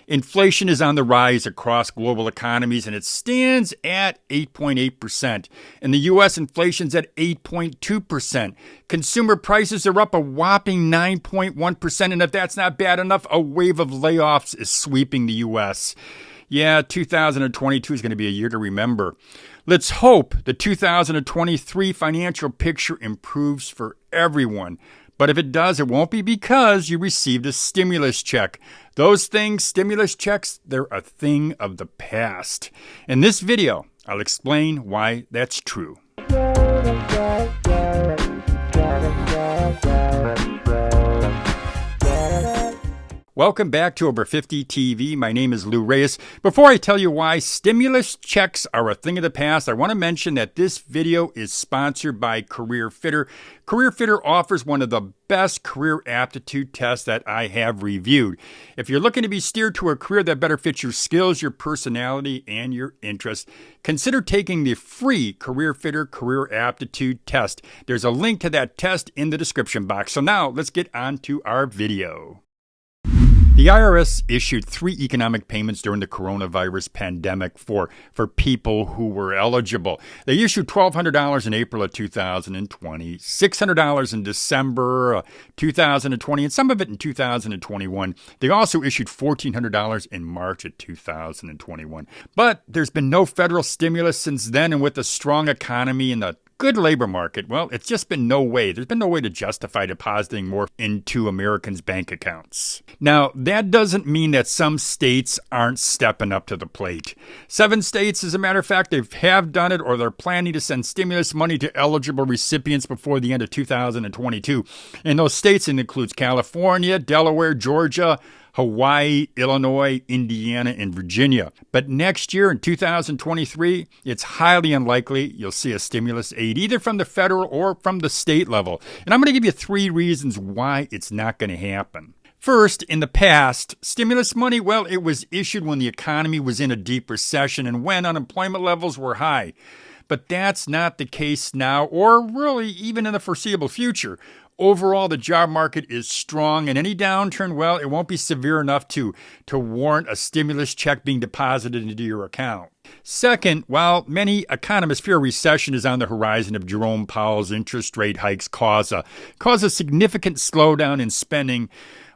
Inflation is on the rise across global economies, and it stands at 8.8%. In the U.S., inflation's at 8.2%. Consumer prices are up a whopping 9.1%, and if that's not bad enough, a wave of layoffs is sweeping the U.S. Yeah, 2022 is going to be a year to remember. Let's hope the 2023 financial picture improves for everyone. But if it does, it won't be because you received a stimulus check. Those things, stimulus checks, they're a thing of the past. In this video, I'll explain why that's true. Welcome back to Over 50 TV. My name is Lou Reyes. Before I tell you why stimulus checks are a thing of the past, I want to mention that this video is sponsored by Career Fitter. Career Fitter offers one of the best career aptitude tests that I have reviewed. If you're looking to be steered to a career that better fits your skills, your personality, and your interests, consider taking the free Career Fitter Career Aptitude Test. There's a link to that test in the description box. So now let's get on to our video. The IRS issued 3 economic payments during the coronavirus pandemic for people who were eligible. They issued $1,200 in April of 2020, $600 in December 2020, and some of it in 2021. They also issued $1,400 in March of 2021. But there's been no federal stimulus since then, and with a strong economy and the good labor market, well, it's just been no way. There's been no way to justify depositing more into Americans' bank accounts. Now, that doesn't mean that some states aren't stepping up to the plate. 7 states, as a matter of fact, they have done it or they're planning to send stimulus money to eligible recipients before the end of 2022. And those states includes California, Delaware, Georgia, Hawaii, Illinois, Indiana, and Virginia. But next year in 2023, it's highly unlikely you'll see a stimulus aid either from the federal or from the state level. And I'm going to give you 3 reasons why it's not going to happen. First, in the past, stimulus money, well, it was issued when the economy was in a deep recession and when unemployment levels were high. But that's not the case now, or really even in the foreseeable future. Overall, the job market is strong, and any downturn, well, it won't be severe enough to warrant a stimulus check being deposited into your account. Second, while many economists fear a recession is on the horizon if Jerome Powell's interest rate hikes cause a significant slowdown in spending,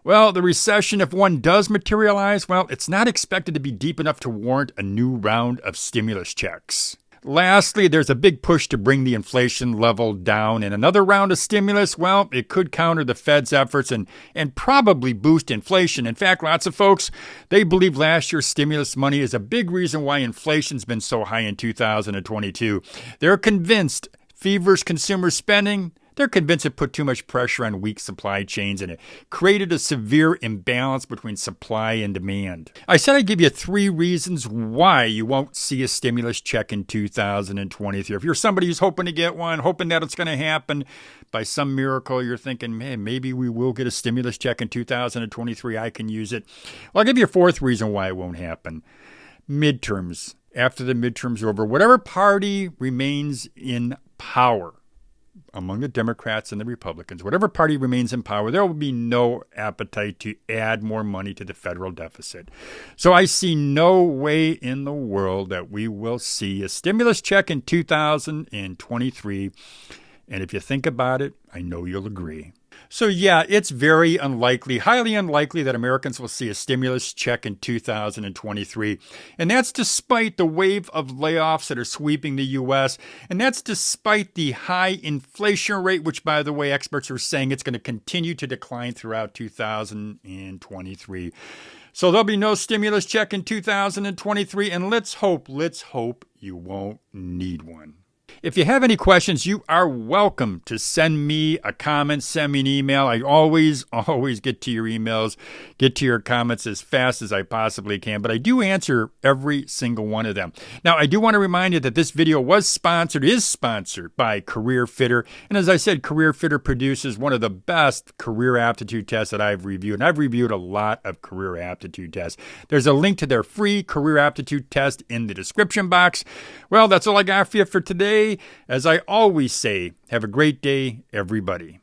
well, the recession, if one does materialize, well, it's not expected to be deep enough to warrant a new round of stimulus checks. Lastly, there's a big push to bring the inflation level down, and another round of stimulus, well, it could counter the Fed's efforts and probably boost inflation. In fact, lots of folks, they believe last year's stimulus money is a big reason why inflation's been so high in 2022. They're convinced feverish consumer spending, they're convinced it put too much pressure on weak supply chains and it created a severe imbalance between supply and demand. I said I'd give you 3 reasons why you won't see a stimulus check in 2023. If you're somebody who's hoping to get one, hoping that it's going to happen by some miracle, you're thinking, man, maybe we will get a stimulus check in 2023. I can use it. Well, I'll give you a 4th reason why it won't happen. Midterms. After the midterms are over, whatever party remains in power, among the Democrats and the Republicans, whatever party remains in power, there will be no appetite to add more money to the federal deficit. So I see no way in the world that we will see a stimulus check in 2023. And if you think about it, I know you'll agree. So yeah, it's very unlikely, highly unlikely that Americans will see a stimulus check in 2023. And that's despite the wave of layoffs that are sweeping the U.S. And that's despite the high inflation rate, which, by the way, experts are saying it's going to continue to decline throughout 2023. So there'll be no stimulus check in 2023. And let's hope you won't need one. If you have any questions, you are welcome to send me a comment, send me an email. I always get to your emails, get to your comments as fast as I possibly can, but I do answer every single one of them. Now, I do want to remind you that this video is sponsored by Career Fitter. And as I said, Career Fitter produces one of the best career aptitude tests that I've reviewed. And I've reviewed a lot of career aptitude tests. There's a link to their free career aptitude test in the description box. Well, that's all I got for you for today. As I always say, have a great day, everybody.